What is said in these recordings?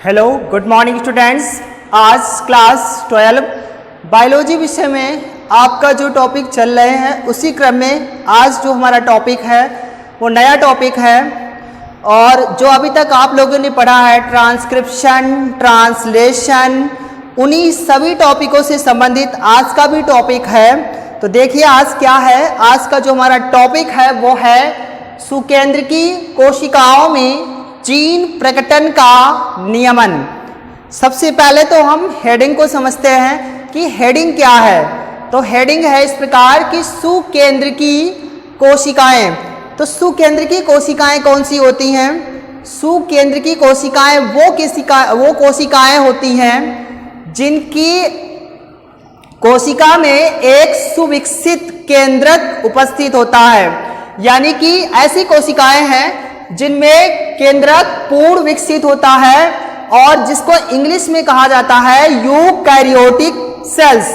Hello good morning students. आज class 12 biology विषय में आपका जो टॉपिक चल रहे हैं उसी क्रम में आज जो हमारा टॉपिक है वो नया टॉपिक है। और जो अभी तक आप लोगों ने पढ़ा है ट्रांसक्रिप्शन, ट्रांसलेशन, उन्हीं सभी टॉपिकों से संबंधित आज का भी टॉपिक है। तो देखिए आज क्या है। आज का जो हमारा टॉपिक है वो है सुकेंद्रकी कोशिकाओं में जीन प्रकटन का नियमन। सबसे पहले तो हम हेडिंग को समझते हैं कि हेडिंग क्या है। तो हेडिंग है इस प्रकार कि सुकेंद्रकी कोशिकाएं। तो सुकेंद्रकी कोशिकाएं कौन सी होती हैं? सुकेंद्रकी कोशिकाएं वो कोशिकाएं होती हैं जिनकी कोशिका में एक सुविकसित केंद्रक उपस्थित होता है। यानी कि ऐसी कोशिकाएं हैं जिनमें केंद्रक पूर्ण विकसित होता है और जिसको इंग्लिश में कहा जाता है यूकैरियोटिक सेल्स।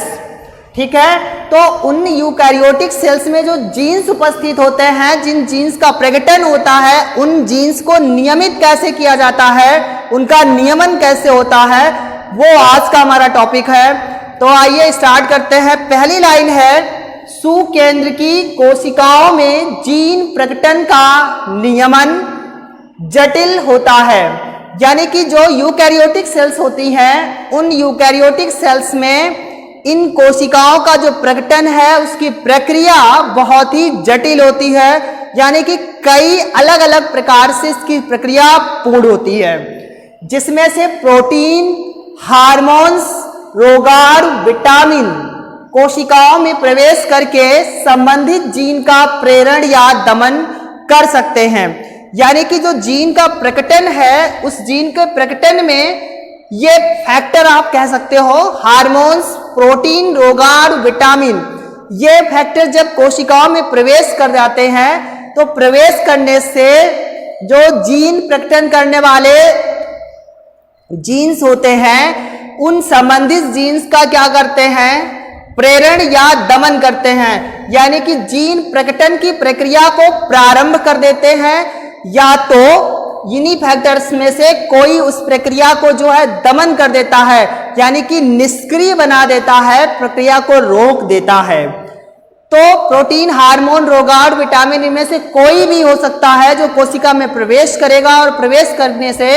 ठीक है, तो उन यूकैरियोटिक सेल्स में जो जीन्स उपस्थित होते हैं, जिन जीन्स का प्रकटन होता है, उन जीन्स को नियमित कैसे किया जाता है, उनका नियमन कैसे होता है, वो आज का हमारा टॉपिक है। तो आइए स्टार्ट करते हैं। पहली लाइन है सुकेंद्रकी कोशिकाओं में जीन प्रकटन का नियमन जटिल होता है। यानी कि जो यूकैरियोटिक सेल्स होती हैं, उन यूकैरियोटिक सेल्स में इन कोशिकाओं का जो प्रकटन है उसकी प्रक्रिया बहुत ही जटिल होती है। यानी कि कई अलग अलग प्रकार से इसकी प्रक्रिया पूर्ण होती है, जिसमें से प्रोटीन, हार्मोन्स, रोगाणु, विटामिन कोशिकाओं में प्रवेश करके संबंधित जीन का प्रेरण या दमन कर सकते हैं। यानी कि जो जीन का प्रकटन है, उस जीन के प्रकटन में ये फैक्टर आप कह सकते हो हार्मोन्स, प्रोटीन, रोगाणु, विटामिन, ये फैक्टर जब कोशिकाओं में प्रवेश कर जाते हैं तो प्रवेश करने से जो जीन प्रकटन करने वाले जीन्स होते हैं, उन संबंधित जीन्स का क्या करते हैं? प्रेरण या दमन करते हैं। यानी कि जीन प्रकटन की प्रक्रिया को प्रारंभ कर देते हैं या तो इन्हीं फैक्टर्स में से कोई उस प्रक्रिया को जो है दमन कर देता है, यानी कि निष्क्रिय बना देता है, प्रक्रिया को रोक देता है। तो प्रोटीन, हार्मोन, रोगाणु, विटामिन, इनमें से कोई भी हो सकता है जो कोशिका में प्रवेश करेगा और प्रवेश करने से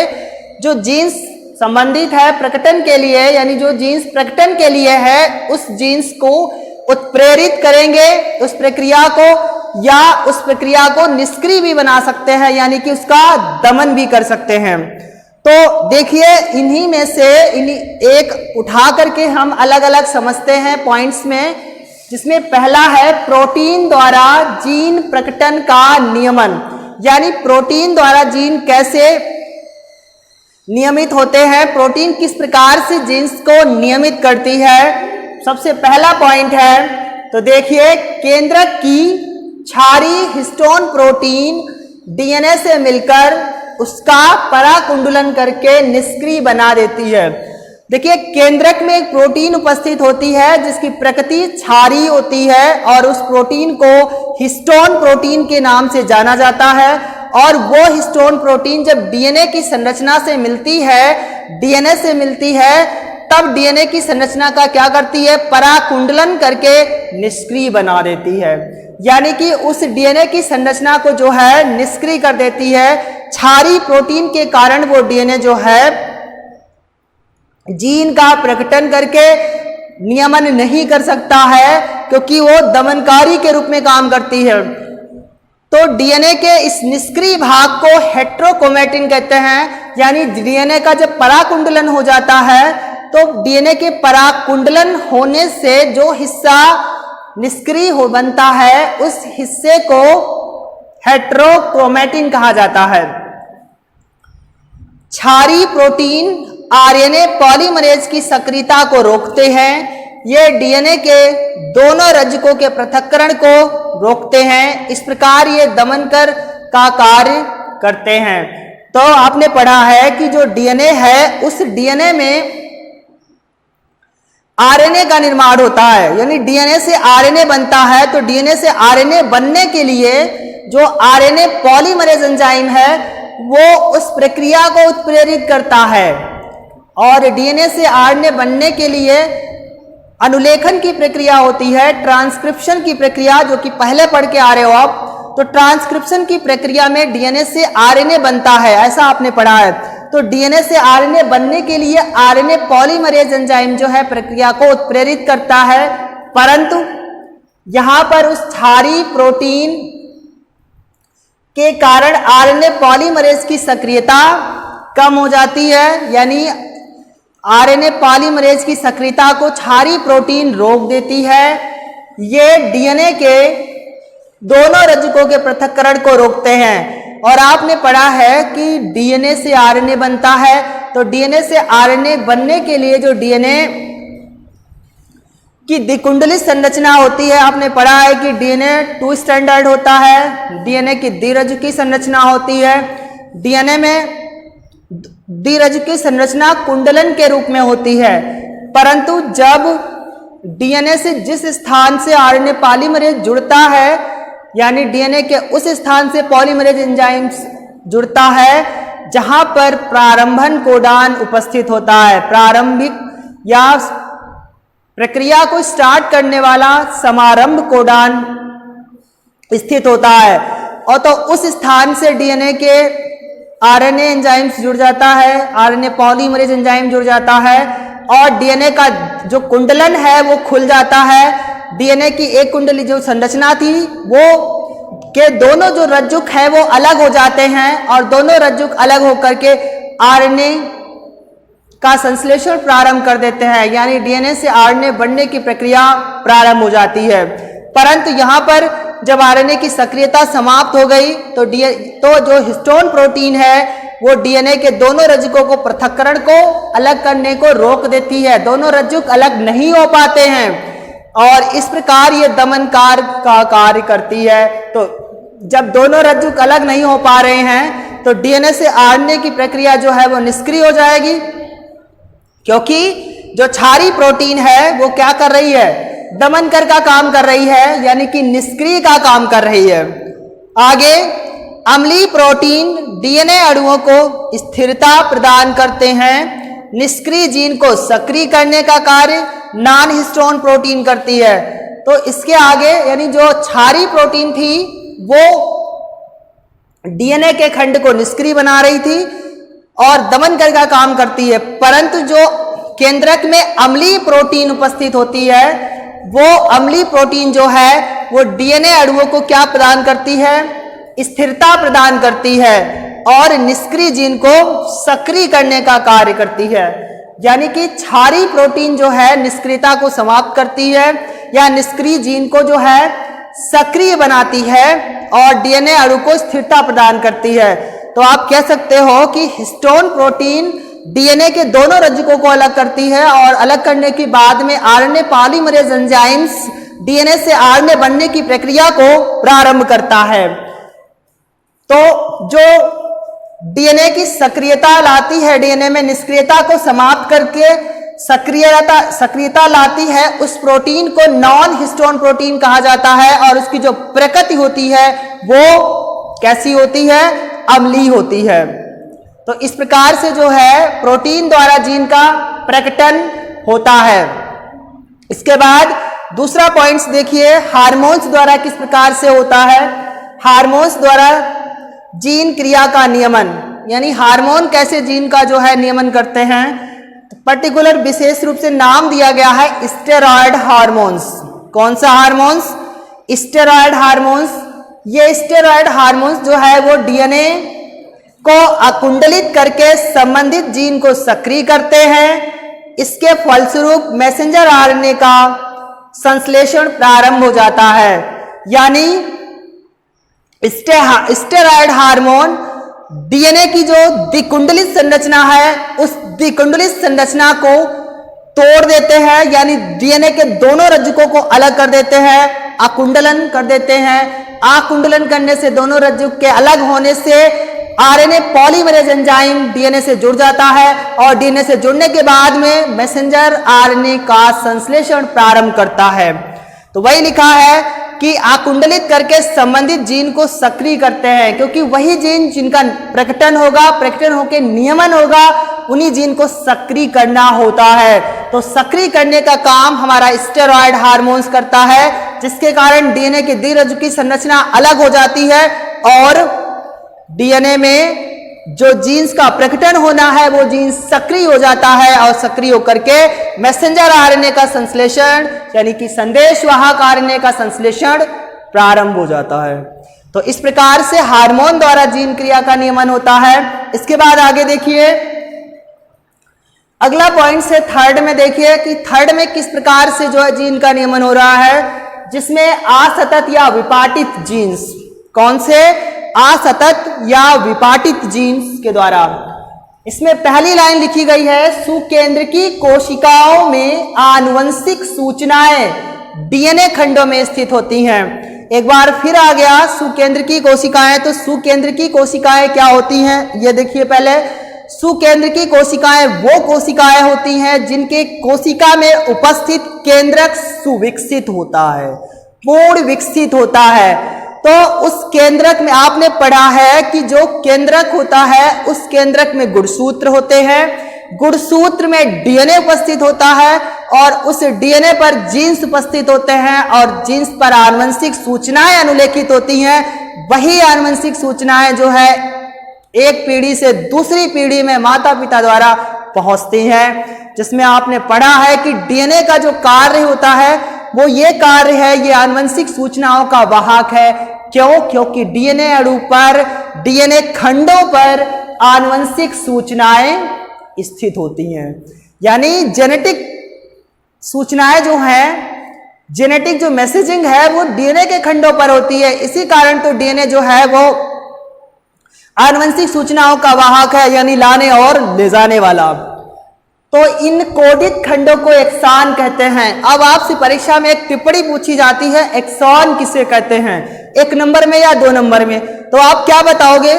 जो जीन्स संबंधित है प्रकटन के लिए, यानी जो जीन्स प्रकटन के लिए है, उस जीन्स को उत्प्रेरित करेंगे उस प्रक्रिया को, या उस प्रक्रिया को निष्क्रिय भी बना सकते हैं, यानी कि उसका दमन भी कर सकते हैं। तो देखिए इन्हीं में से एक उठा करके हम अलग अलग समझते हैं पॉइंट्स में, जिसमें पहला है प्रोटीन द्वारा जीन प्रकटन का नियमन। यानी प्रोटीन द्वारा जीन कैसे नियमित होते हैं, प्रोटीन किस प्रकार से जीन्स को नियमित करती है। सबसे पहला पॉइंट है, तो देखिए केंद्रक की क्षारीय हिस्टोन प्रोटीन डीएनए से मिलकर उसका पराकुंडलन करके निष्क्रिय बना देती है। देखिए केंद्रक में एक प्रोटीन उपस्थित होती है जिसकी प्रकृति क्षारीय होती है और उस प्रोटीन को हिस्टोन प्रोटीन के नाम से जाना जाता है। और वो हिस्टोन प्रोटीन जब डीएनए की संरचना से मिलती है, डीएनए से मिलती है, तब डीएनए की संरचना का क्या करती है? पराकुंडलन करके निष्क्रिय बना देती है। यानी कि उस डीएनए की संरचना को जो है निष्क्रिय कर देती है। क्षारीय प्रोटीन के कारण वो डीएनए जो है जीन का प्रकटन करके नियमन नहीं कर सकता है, क्योंकि वो दमनकारी के रूप में काम करती है। तो डीएनए के इस निष्क्रिय भाग को हेट्रोक्रोमेटिन कहते हैं। यानी डीएनए का जब पराकुंडलन हो जाता है तो डीएनए के पराकुंडलन होने से जो हिस्सा निष्क्रिय हो बनता है, उस हिस्से को हेट्रोक्रोमेटिन कहा जाता है। क्षारीय प्रोटीन आरएनए पॉलीमरेज की सक्रियता को रोकते हैं। ये डीएनए के दोनों रज्जकों के पृथक्करण को रोकते हैं। इस प्रकार ये दमनकर का कार्य करते हैं। तो आपने पढ़ा है कि जो डीएनए है, उस डीएनए में आरएनए का निर्माण होता है, यानी डीएनए से आरएनए बनता है। तो डीएनए से आरएनए बनने के लिए जो आरएनए पॉलीमरेज एंजाइम है, वो उस प्रक्रिया को उत्प्रेरित करता है। और डीएनए से आरएनए बनने के लिए अनुलेखन की प्रक्रिया होती है, ट्रांसक्रिप्शन की प्रक्रिया, जो कि पहले पढ़ के आ रहे हो आप। तो ट्रांसक्रिप्शन की प्रक्रिया में डीएनए से आरएनए बनता है, ऐसा आपने पढ़ा है। तो डीएनए से आरएनए बनने के लिए आरएनए पॉलीमरेज एंजाइम जो है प्रक्रिया को उत्प्रेरित करता है, परंतु यहां पर उस क्षारीय प्रोटीन के कारण आरएनए पॉलीमरेज की सक्रियता कम हो जाती है, यानी आरएनए पॉलीमरेज की सक्रियता को क्षारीय प्रोटीन रोक देती है। ये डीएनए के दोनों रज्जुकों के पृथक्करण को रोकते हैं। और आपने पढ़ा है कि डीएनए से आरएनए बनता है, तो डीएनए से आरएनए बनने के लिए जो डीएनए की द्विकुंडलित संरचना होती है, आपने पढ़ा है कि डीएनए 2 स्टैंडर्ड होता है, डीएनए की द्विरज्जुकी संरचना होती है। डीएनए में द्विरज्जुकी संरचना कुंडलन के रूप में होती है, परंतु जब डीएनए से जिस स्थान से आरएनए पॉलीमरेज जुड़ता है, यानी डीएनए के उस स्थान से पॉलीमरेज एंजाइम जुड़ता है जहां पर प्रारंभन कोडान उपस्थित होता है, प्रारंभिक या प्रक्रिया को स्टार्ट करने वाला समारंभ कोडान स्थित होता है। और तो उस स्थान से डीएनए के आरएनए एंजाइम्स जुड़ जाता है, आरएनए पॉलीमरेज एंजाइम जुड़ जाता है और डीएनए का जो कुंडलन है वो खुल जाता है। डीएनए की एक कुंडली जो संरचना थी वो के दोनों जो रज्जुक है वो अलग हो जाते हैं और दोनों रज्जुक अलग होकर के आरएनए का संश्लेषण प्रारंभ कर देते हैं, यानी डीएनए से आरएनए बनने की प्रक्रिया प्रारंभ हो जाती है। परंतु यहाँ पर जब आरएनए की सक्रियता समाप्त हो गई तो जो हिस्टोन प्रोटीन है वो डीएनए के दोनों रज्जुकों को पृथक्करण को अलग करने को रोक देती है, दोनों रज्जुक अलग नहीं हो पाते हैं और इस प्रकार ये दमनकार का कार्य करती है। तो जब दोनों रज्जुक अलग नहीं हो पा रहे हैं तो डीएनए से आरएनए की प्रक्रिया जो है वो निष्क्रिय हो जाएगी, क्योंकि जो क्षारीय प्रोटीन है वो क्या कर रही है, दमनकर का काम कर रही है, यानी कि निष्क्रिय का काम कर रही है। आगे अम्लीय प्रोटीन डीएनए अणुओं को स्थिरता प्रदान करते हैं, निष्क्रिय जीन को सक्रिय करने का कार्य नॉन हिस्टोन प्रोटीन करती है। तो इसके आगे यानी जो क्षारीय प्रोटीन थी वो डीएनए के खंड को निष्क्रिय बना रही थी और दमनकर का काम करती है, परंतु जो केंद्रक में अम्लीय प्रोटीन उपस्थित होती है वो अम्लीय प्रोटीन जो है वो डीएनए अणुओं को क्या प्रदान करती है, स्थिरता प्रदान करती है और निष्क्रिय जीन को सक्रिय करने का कार्य करती है। यानी कि क्षारीय प्रोटीन जो है निष्क्रियता को समाप्त करती है या निष्क्रिय जीन को जो है सक्रिय बनाती है और डीएनए अणु को स्थिरता प्रदान करती है। तो आप कह सकते हो कि हिस्टोन प्रोटीन डीएनए के दोनों रज्जुकों को अलग करती है और अलग करने के बाद में आरएनए पॉलीमरेज एंजाइम्स डीएनए से आरएनए बनने की प्रक्रिया को प्रारंभ करता है। तो जो डीएनए की सक्रियता लाती है, डीएनए में निष्क्रियता को समाप्त करके सक्रियता लाती है, उस प्रोटीन को नॉन हिस्टोन प्रोटीन कहा जाता है और उसकी जो प्रकृति होती है वो कैसी होती है, अम्लीय होती है। तो इस प्रकार से जो है प्रोटीन द्वारा जीन का प्रकटन होता है। इसके बाद दूसरा पॉइंट्स देखिए, हार्मोन्स द्वारा किस प्रकार से होता है। हार्मोन्स द्वारा जीन क्रिया का नियमन, यानी हार्मोन कैसे जीन का जो है नियमन करते हैं, तो पर्टिकुलर विशेष रूप से नाम दिया गया है स्टेरॉयड हार्मोन्स। कौन सा हार्मोन्स, स्टेरॉयड हार्मोन्स। ये स्टेरॉयड हार्मोन्स जो है वो डीएनए को अकुंडलित करके संबंधित जीन को सक्रिय करते हैं। इसके फलस्वरूप मैसेंजर आरएनए का संश्लेषण प्रारंभ हो जाता है, यानी स्टेरॉयड हार्मोन डीएनए की जो द्विकुंडलित संरचना है उस द्विकुंडलित संरचना को तोड़ देते हैं, यानी डीएनए के दोनों रज्जुकों को अलग कर देते हैं, अकुंडलन कर देते हैं। अकुंडलन करने से दोनों रज्जुक के अलग होने से आरएनए पॉलीमरेज एंजाइम डीएनए से जुड़ जाता है और डीएनए से जुड़ने के बाद में मैसेंजर आरएनए का संश्लेषण प्रारंभ करता है। तो वही लिखा है कि आकुंडलित करके संबंधित जीन को सक्रिय करते हैं, क्योंकि वही जीन जिनका प्रकटन होगा, प्रकटन होकर नियमन होगा, उन्हीं जीन को सक्रिय करना होता है। तो सक्रिय करने का काम हमारा स्टेरॉयड हार्मोन्स करता है, जिसके कारण डीएनए की द्विरज्जु की संरचना अलग हो जाती है और डीएनए में जो जीन्स का प्रकटन होना है वो जीन्स सक्रिय हो जाता है और सक्रिय होकर के मैसेंजर आरएनए का संश्लेषण यानी कि संदेशवाहक आरएनए का संश्लेषण प्रारंभ हो जाता है। तो इस प्रकार से हार्मोन द्वारा जीन क्रिया का नियमन होता है। इसके बाद आगे देखिए, अगला पॉइंट से थर्ड में देखिए कि थर्ड में किस प्रकार से जो है जीन का नियमन हो रहा है, जिसमें असतत या विपाटित जीन्स, कौन से, असतत या विपाटित जीन्स के द्वारा। इसमें पहली लाइन लिखी गई है, सुकेंद्रकी कोशिकाओं में आनुवंशिक सूचनाएं डीएनए खंडों में स्थित होती हैं। एक बार फिर आ गया सुकेंद्रकी कोशिकाएं। तो सुकेंद्रकी कोशिकाएं क्या होती हैं, ये देखिए पहले। सुकेंद्रकी कोशिकाएं वो कोशिकाएं होती हैं जिनके कोशिका में उपस्थित केंद्रक सुविकसित होता है, पूर्ण विकसित होता है। तो उस केंद्रक में आपने पढ़ा है कि जो केंद्रक होता है उस केंद्रक में गुणसूत्र होते हैं, गुणसूत्र में डीएनए उपस्थित होता है और उस डीएनए पर जीन्स उपस्थित होते हैं और जीन्स पर आनुवंशिक सूचनाएं अनुलेखित होती हैं। वही आनुवंशिक सूचनाएं जो है एक पीढ़ी से दूसरी पीढ़ी में माता पिता द्वारा पहुंचती हैं, जिसमें आपने पढ़ा है कि डीएनए का जो कार्य होता है वो ये कार्य है, ये आनुवंशिक सूचनाओं का वाहक है। क्यों? क्योंकि डीएनए अणु पर, डीएनए खंडों पर आनुवंशिक सूचनाएं स्थित होती हैं। यानी जेनेटिक सूचनाएं जो हैं, जेनेटिक जो मैसेजिंग है वो डीएनए के खंडों पर होती है। इसी कारण तो डीएनए जो है वो आनुवंशिक सूचनाओं का वाहक है, यानी लाने और ले जाने वाला। तो इन कोडित खंडों को एक्सॉन कहते हैं। अब आपसे परीक्षा में एक टिप्पणी पूछी जाती है, एक्सॉन किसे कहते हैं, 1 नंबर में या 2 नंबर में? तो आप क्या बताओगे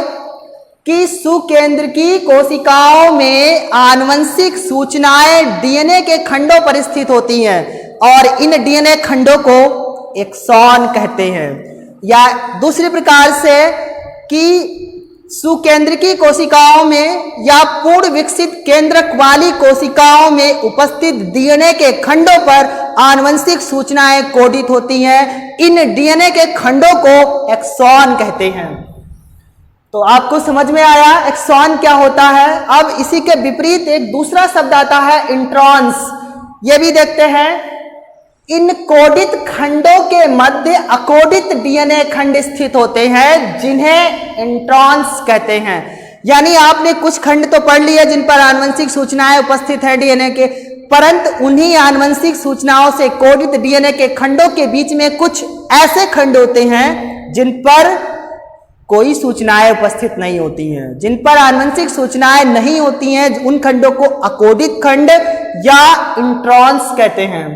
कि सुकेंद्रकी कोशिकाओं में आनुवंशिक सूचनाएं डीएनए के खंडों पर स्थित होती हैं और इन डीएनए खंडों को एक्सॉन कहते हैं। या दूसरे प्रकार से कि सुकेंद्रकी कोशिकाओं में या पूर्ण विकसित केंद्रक वाली कोशिकाओं में उपस्थित डीएनए के खंडों पर आनुवंशिक सूचनाएं कोडित होती हैं। इन डीएनए के खंडों को एक्सॉन कहते हैं। तो आपको समझ में आया एक्सॉन क्या होता है। अब इसी के विपरीत एक दूसरा शब्द आता है, इंट्रॉन्स। ये भी देखते हैं। इन कोडित खंडों के मध्य अकोडित डीएनए खंड स्थित होते हैं, जिन्हें इंट्रॉन्स कहते हैं। यानी आपने कुछ खंड तो पढ़ लिए जिन पर आनुवंशिक सूचनाएं उपस्थित है डीएनए के, परंतु उन्हीं आनुवंशिक सूचनाओं से कोडित डीएनए के खंडों के बीच में कुछ ऐसे खंड होते हैं जिन पर कोई सूचनाएं उपस्थित नहीं होती हैं, जिन पर आनुवंशिक सूचनाएं नहीं होती हैं। उन खंडों को अकोडित खंड या इंट्रॉन्स कहते हैं।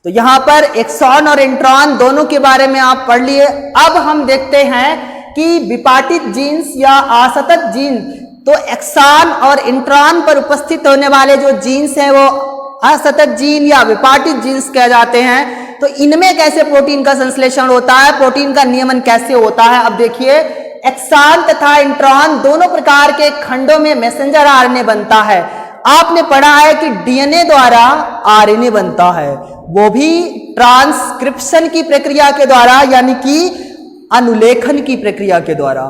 तो यहां पर एक्सॉन और इंट्रॉन दोनों के बारे में आप पढ़ लिए। अब हम देखते हैं कि विपाटित जीन्स या असतत जीन, तो एक्सॉन और इंट्रॉन पर उपस्थित होने वाले जो जीन्स हैं वो असतत जीन या विपाटित जीन्स कह जाते हैं। तो इनमें कैसे प्रोटीन का संश्लेषण होता है, प्रोटीन का नियमन कैसे होता है। अब देखिए, एक्सॉन तथा इंट्रॉन दोनों प्रकार के खंडों में मैसेंजर आरएनए बनता है। आपने पढ़ा है कि डीएनए द्वारा आरएनए बनता है, वो भी ट्रांसक्रिप्शन की प्रक्रिया के द्वारा, यानी कि अनुलेखन की प्रक्रिया के द्वारा।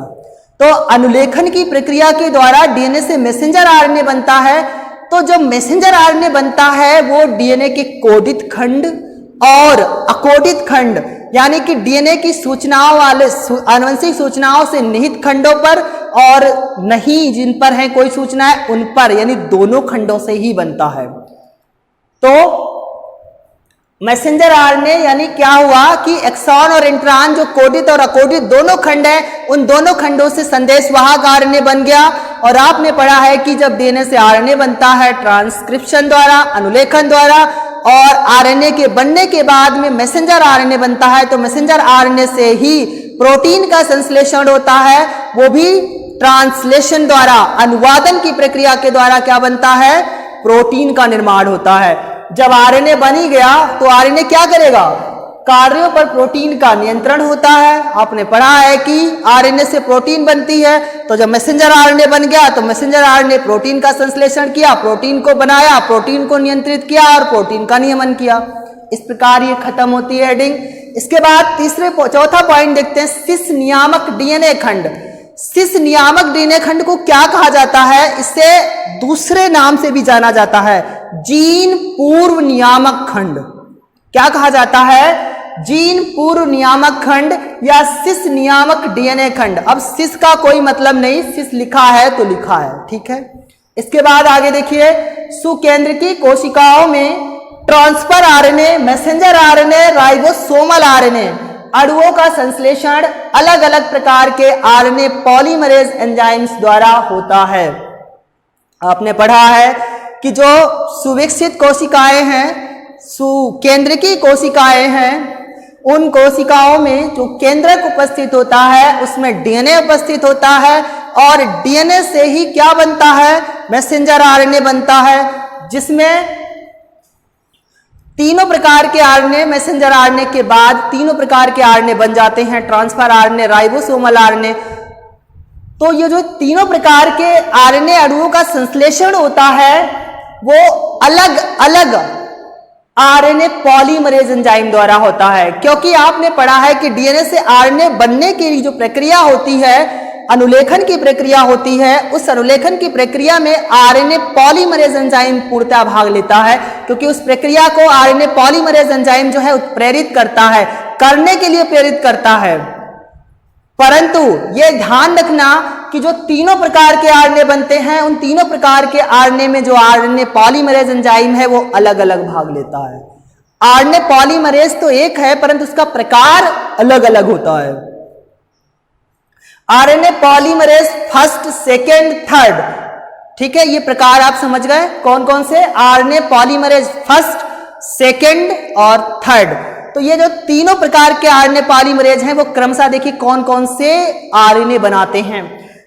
तो अनुलेखन की प्रक्रिया के द्वारा डीएनए से मैसेंजर आरएनए बनता है। तो जब मैसेंजर आरएनए बनता है वो डीएनए के कोडित खंड और अकोडित खंड, यानी कि डीएनए की सूचनाओं वाले आनुवंशिक सूचनाओं से निहित खंडों पर और नहीं जिन पर है कोई सूचनाएं उन पर, यानी दोनों खंडों से ही बनता है। तो मैसेंजर आरएनए यानी क्या हुआ कि एक्सॉन और इंट्रॉन जो कोडित और अकोडित दोनों खंड हैं, उन दोनों खंडों से संदेशवाहक आरएनए बन गया। और आपने पढ़ा है कि जब डीएनए से आरएनए बनता है ट्रांसक्रिप्शन द्वारा, अनुलेखन द्वारा, और आरएनए के बनने के बाद में मैसेंजर आरएनए बनता है, तो मैसेंजर आरएनए से ही प्रोटीन का संश्लेषण होता है, वो भी ट्रांसलेशन द्वारा, अनुवादन की प्रक्रिया के द्वारा क्या बनता है, प्रोटीन का निर्माण होता है। जब आरएनए बन ही गया तो आरएनए क्या करेगा, कार्यों पर प्रोटीन का नियंत्रण होता है। आपने पढ़ा है कि आरएनए से प्रोटीन बनती है, तो जब मैसेंजर आरएनए बन गया तो मैसेंजर आरएनए प्रोटीन का संश्लेषण किया, प्रोटीन को बनाया, प्रोटीन को नियंत्रित किया और प्रोटीन का नियमन किया। इस प्रकार ये खत्म होती है हेडिंग। इसके बाद चौथा पॉइंट देखते हैं, सिस नियामक डीएनए खंड। सिस नियामक डीएनए खंड को क्या कहा जाता है? इसे दूसरे नाम से भी जाना जाता है, जीन पूर्व नियामक खंड। क्या कहा जाता है? जीन पूर्व नियामक खंड या सिस नियामक डीएनए खंड। अब सिस का कोई मतलब नहीं, सिस लिखा है तो लिखा है, ठीक है। इसके बाद आगे देखिए, सुकेंद्रकी कोशिकाओं में transfer RNA, messenger RNA, ribosomal RNA अणुओं का संश्लेषण अलग अलग प्रकार के आरएनए पॉलीमरेज एंजाइम्स द्वारा होता है। आपने पढ़ा है कि जो सुविकसित कोशिकाएं हैं, सुकेंद्रकी कोशिकाएं हैं, उन कोशिकाओं में जो केंद्रक उपस्थित होता है उसमें डीएनए उपस्थित होता है और डीएनए से ही क्या बनता है? मैसेंजर आरएनए बनता है, जिसमें तीनों प्रकार के आरएनए मैसेंजर आरएनए के बाद तीनों प्रकार के आरएनए बन जाते हैं, ट्रांसफर आरएनए, राइबोसोमल आरएनए। तो ये जो तीनों प्रकार के आरएनए अणुओं का संश्लेषण होता है वो अलग अलग आरएनए पॉलीमरेज एंजाइम द्वारा होता है, क्योंकि आपने पढ़ा है कि डीएनए से आरएनए बनने की जो प्रक्रिया होती है, अनुलेखन की प्रक्रिया होती है, उस अनुलेखन की प्रक्रिया में आरएनए पॉलीमरेज एंजाइम पूर्णतः भाग लेता है, क्योंकि उस प्रक्रिया को आरएनए पॉलीमरेज एंजाइम जो है प्रेरित करता है, करने के लिए प्रेरित करता है। परंतु ये ध्यान रखना कि जो तीनों प्रकार के आरएनए बनते हैं, उन तीनों प्रकार के आरएनए में जो आरएनए पॉलीमरेज एंजाइम है वो अलग अलग भाग लेता है। आरएनए पॉलीमरेज तो एक है, परंतु उसका प्रकार अलग अलग होता है। RNA polymerase first, second, third, ठीक है। ये प्रकार आप समझ गए कौन कौन से? आरएनए पॉलीमरेज फर्स्ट, सेकेंड और थर्ड। तो ये जो तीनों प्रकार के आरएनए पॉलीमरेज हैं वो क्रमशः देखिए कौन कौन से आरएनए बनाते हैं,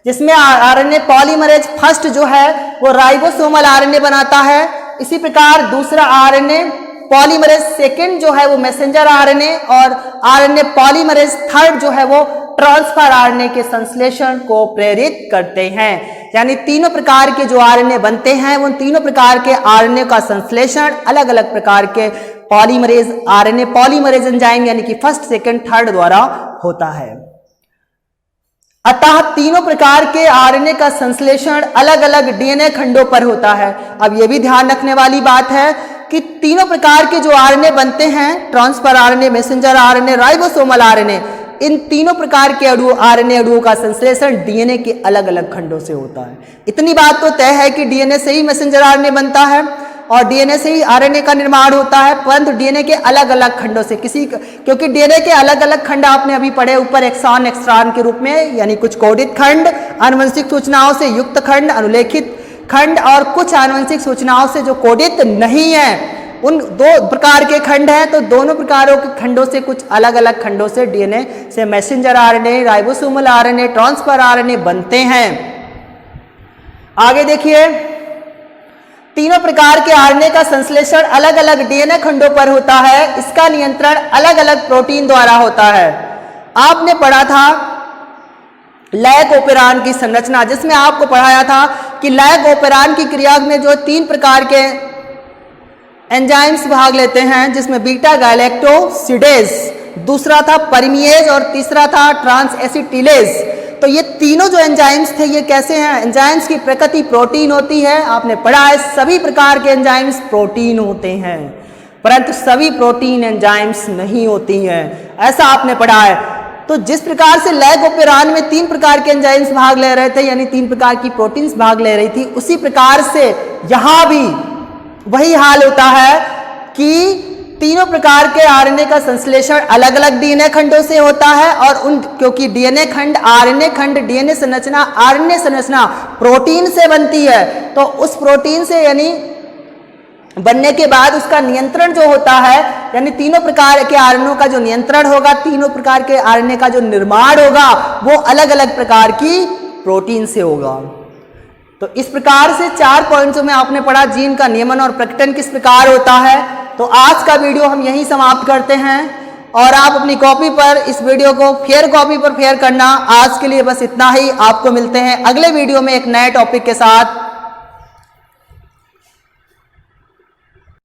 जिसमें आरएनए पॉलीमरेज फर्स्ट जो है वो राइबोसोमल आरएनए बनाता है। इसी प्रकार दूसरा आरएनए पॉलीमरेज सेकेंड जो है वो मैसेंजर आरएनए, और आरएनए पॉलीमरेज थर्ड जो है वो ट्रांसफर आरएनए के संश्लेषण को प्रेरित करते हैं। यानी तीनों प्रकार के जो आरएनए बनते हैं उन तीनों प्रकार के आरएनए का संश्लेषण अलग अलग प्रकार के पॉलीमरेज आरएनए पॉलीमरेज एंजाइम यानी कि फर्स्ट, सेकंड, थर्ड द्वारा होता है। अतः तीनों प्रकार के आरएनए का संश्लेषण अलग अलग डीएनए खंडों पर होता है। अब यह भी ध्यान रखने वाली बात है कि तीनों प्रकार के जो आरएनए बनते हैं, transfer RNA, messenger RNA, ribosomal RNA, इन तीनों प्रकार के आरएनए अणुओं का संश्लेषण डीएनए के अलग अलग खंडों से होता है। इतनी बात तो तय है कि डीएनए से ही मैसेंजर आरएनए बनता है और डीएनए से ही आरएनए का निर्माण होता है, परंतु डीएनए के अलग अलग खंडों से क्योंकि डीएनए के अलग अलग खंड आपने अभी पढ़े ऊपर एक्सॉन एक्स्ट्रॉन के रूप में, यानी कुछ कोडित खंड, आनुवंशिक सूचनाओं से युक्त खंड, अनुलेखित खंड और कुछ आनुवंशिक सूचनाओं से जो कोडित नहीं है, उन दो प्रकार के खंड हैं। तो दोनों प्रकारों के खंडों से कुछ अलग अलग खंडों से डीएनए से messenger RNA, ribosomal RNA, transfer RNA बनते हैं। आगे देखिए, तीनों प्रकार के आरएनए का संश्लेषण अलग अलग डीएनए खंडों पर होता है। इसका नियंत्रण अलग अलग प्रोटीन द्वारा होता है। आपने पढ़ा था लैक ओपेरान की संरचना, जिसमें आपको पढ़ाया था कि लैक ओपेरान की क्रिया में जो 3 प्रकार के एंजाइम्स भाग लेते हैं, जिसमें बीटा गैलेक्टोसिडेज, दूसरा था परमिएज और तीसरा था ट्रांस एसिटिलेज। तो ये तीनों जो एंजाइम्स थे ये कैसे हैं? एंजाइम्स की प्रकृति प्रोटीन होती है। आपने पढ़ा है सभी प्रकार के एंजाइम्स प्रोटीन होते हैं, परंतु सभी प्रोटीन एंजाइम्स नहीं होती हैं, ऐसा आपने पढ़ा है। तो जिस प्रकार से लैक ओपेरान में 3 प्रकार के एंजाइम्स भाग ले रहे थे, यानी 3 प्रकार की प्रोटीन्स भाग ले रही थी, उसी प्रकार से यहाँ भी वही हाल होता है कि तीनों प्रकार के आरएनए का संश्लेषण अलग अलग डीएनए खंडों से होता है, और क्योंकि डीएनए खंड, आरएनए खंड, डीएनए संरचना, आरएनए संरचना प्रोटीन से बनती है, तो उस प्रोटीन से यानी बनने के बाद उसका नियंत्रण जो होता है, यानी तीनों प्रकार के आरएनए का जो नियंत्रण होगा, तीनों प्रकार के आरएनए का जो निर्माण होगा, वो अलग अलग प्रकार की प्रोटीन से होगा। तो इस प्रकार से 4 पॉइंट्स में आपने पढ़ा जीन का नियमन और प्रकटन किस प्रकार होता है। तो आज का वीडियो हम यहीं समाप्त करते हैं। और आप अपनी कॉपी पर इस वीडियो को फेयर कॉपी पर फेयर करना। आज के लिए बस इतना ही। आपको मिलते हैं अगले वीडियो में एक नए टॉपिक के साथ।